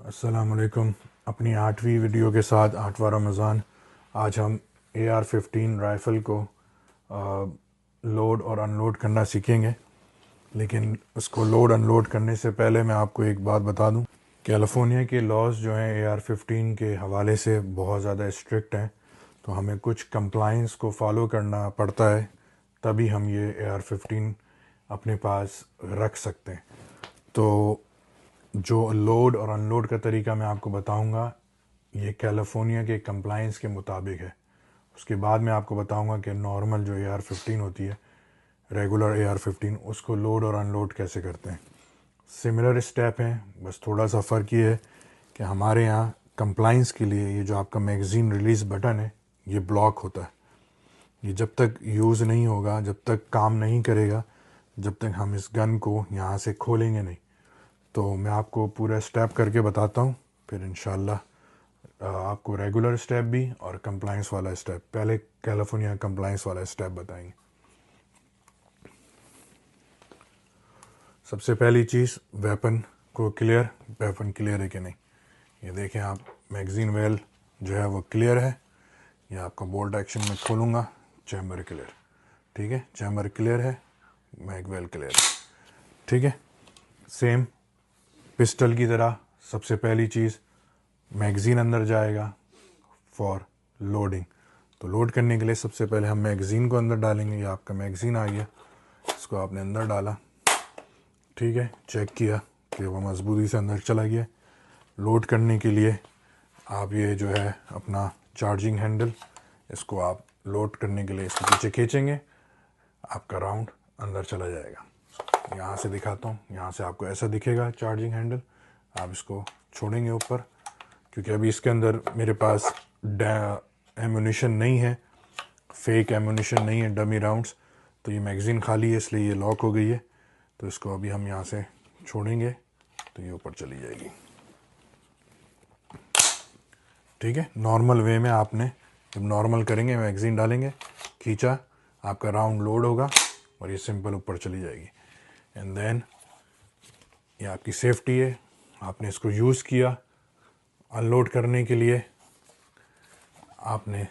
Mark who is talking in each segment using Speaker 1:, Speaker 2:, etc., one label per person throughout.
Speaker 1: السلام علیکم. اپنی 8ویں ویڈیو کے ساتھ 8واں رمضان. آج ہم AR-15 رائفل کو لوڈ اور ان لوڈ کرنا سیکھیں گے. لیکن اس کو لوڈ ان لوڈ کرنے سے پہلے میں آپ کو ایک بات بتا دوں. کیلیفورنیا کے لاز جو ہیں AR-15 کے حوالے سے بہت زیادہ اسٹرکٹ ہیں، تو ہمیں کچھ کمپلائنس کو فالو کرنا پڑتا ہے، تبھی ہم یہ AR-15 اپنے پاس رکھ سکتے ہیں. تو جو لوڈ اور ان لوڈ کا طریقہ میں آپ کو بتاؤں گا یہ کیلیفورنیا کے کمپلائنس کے مطابق ہے. اس کے بعد میں آپ کو بتاؤں گا کہ نارمل جو AR-15 ہوتی ہے، ریگولر AR-15، اس کو لوڈ اور ان لوڈ کیسے کرتے ہیں. سملر اسٹیپ ہیں، بس تھوڑا سا فرق یہ ہے کہ ہمارے یہاں کمپلائنس کے لیے یہ جو آپ کا میگزین ریلیز بٹن ہے یہ بلاک ہوتا ہے. یہ جب تک یوز نہیں ہوگا، جب تک کام نہیں کرے گا، جب تک ہم اس گن کو یہاں سے کھولیں گے نہیں. تو میں آپ کو پورا اسٹیپ کر کے بتاتا ہوں، پھر انشاءاللہ آپ کو ریگولر اسٹیپ بھی اور کمپلائنس والا اسٹیپ. پہلے کیلیفورنیا کمپلائنس والا اسٹیپ بتائیں گے. سب سے پہلی چیز، ویپن کو ویپن کلیئر ہے کہ نہیں. یہ دیکھیں آپ، میگزین ویل جو ہے وہ کلیئر ہے. یہ آپ کا بولٹ ایکشن میں کھولوں گا، چیمبر کلیئر. ٹھیک ہے، چیمبر کلیئر ہے، میگ ویل کلیئر ہے. ٹھیک ہے. سیم پسٹل کی طرح سب سے پہلی چیز میگزین اندر جائے گا فار لوڈنگ. تو لوڈ کرنے کے لیے سب سے پہلے ہم میگزین کو اندر ڈالیں گے. یہ آپ کا میگزین آ گیا، اس کو آپ نے اندر ڈالا. ٹھیک ہے، چیک کیا کہ وہ مضبوطی سے اندر چلا گیا. لوڈ کرنے کے لیے آپ یہ جو ہے اپنا چارجنگ ہینڈل، اس کو آپ لوڈ کرنے کے لیے اس کے پیچھے کھینچیں گے، آپ کا راؤنڈ اندر چلا جائے گا. یہاں سے دکھاتا ہوں، یہاں سے آپ کو ایسا دکھے گا چارجنگ ہینڈل. آپ اس کو چھوڑیں گے اوپر، کیونکہ ابھی اس کے اندر میرے پاس ایمونیشن نہیں ہے، فیک ایمونیشن نہیں ہے، ڈمی راؤنڈز. تو یہ میگزین خالی ہے، اس لیے یہ لاک ہو گئی ہے. تو اس کو ابھی ہم یہاں سے چھوڑیں گے تو یہ اوپر چلی جائے گی. ٹھیک ہے. نارمل وے میں آپ نے جب نارمل کریں گے، میگزین ڈالیں گے، کھینچا، آپ کا راؤنڈ لوڈ ہوگا اور یہ سمپل اوپر چلی جائے گی. اینڈ دین یہ آپ کی سیفٹی ہے. آپ نے اس کو یوز کیا ان لوڈ کرنے کے لیے. آپ نے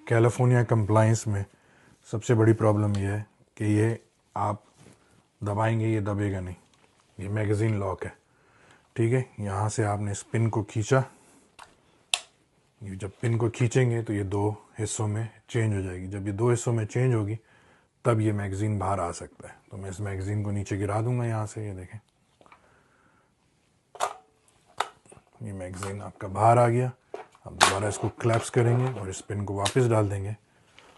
Speaker 1: کیلیفورنیا کمپلائنس میں سب سے بڑی پرابلم یہ ہے کہ یہ آپ دبائیں گے، یہ دبے گا نہیں، یہ میگزین لاک ہے. ٹھیک ہے. یہاں سے آپ نے اس پن کو کھینچا. یہ جب پن کو کھینچیں گے تو یہ دو حصوں میں چینج ہو جائے گی. جب یہ دو حصوں میں چینج ہوگی تب یہ میگزین باہر آ سکتا ہے. تو میں اس میگزین کو نیچے گرا دوں گا یہاں سے. یہ دیکھیں، یہ میگزین آپ کا باہر آ گیا. آپ دوبارہ اس کو کلیپس کریں گے اور اس پن کو واپس ڈال دیں گے.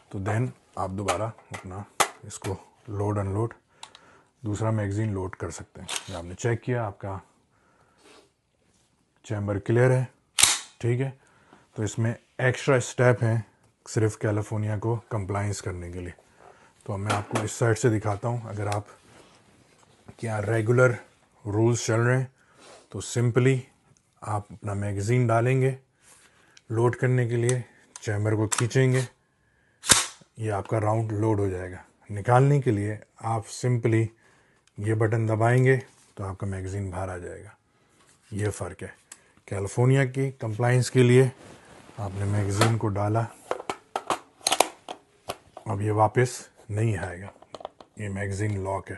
Speaker 1: تو دین آپ دوبارہ اپنا اس کو لوڈ ان لوڈ دوسرا میگزین لوڈ کر سکتے ہیں. یہ آپ نے چیک کیا، آپ کا چیمبر کلیئر ہے. ٹھیک ہے. تو اس میں ایکسٹرا اسٹیپ ہیں صرف کیلیفورنیا کو کمپلائنس کرنے کے لیے. تو اب میں آپ کو اس سائڈ سے دکھاتا ہوں. اگر آپ کیا ریگولر رولز چل رہے ہیں تو سمپلی آپ اپنا میگزین ڈالیں گے لوڈ کرنے کے لیے، چیمبر کو کھینچیں گے، یہ آپ کا راؤنڈ لوڈ ہو جائے گا. نکالنے کے لیے آپ سمپلی یہ بٹن دبائیں گے تو آپ کا میگزین باہر آ جائے گا. یہ فرق ہے. کیلیفورنیا کی کمپلائنس کے لیے آپ نے میگزین کو ڈالا، اب یہ واپس نہیں آئے گا، یہ میگزین لاک ہے.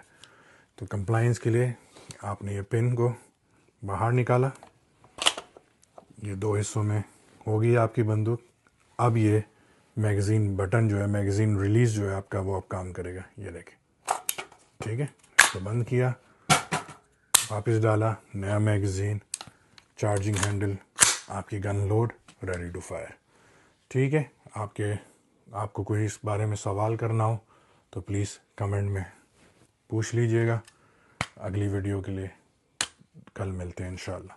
Speaker 1: تو کمپلائنس کے لیے آپ نے یہ پن کو باہر نکالا، یہ دو حصوں میں ہوگی آپ کی بندوق. اب یہ میگزین بٹن جو ہے، میگزین ریلیز جو ہے آپ کا، وہ اب کام کرے گا. یہ دیکھیں. ٹھیک ہے. اس کو بند کیا، واپس ڈالا، نیا میگزین، چارجنگ ہینڈل، آپ کی گن لوڈ، ریڈی ٹو فائر. ٹھیک ہے. آپ کو کوئی اس بارے میں سوال کرنا ہو تو پلیز کمنٹ میں پوچھ لیجئے گا. اگلی ویڈیو کے لیے کل ملتے ہیں انشاءاللہ.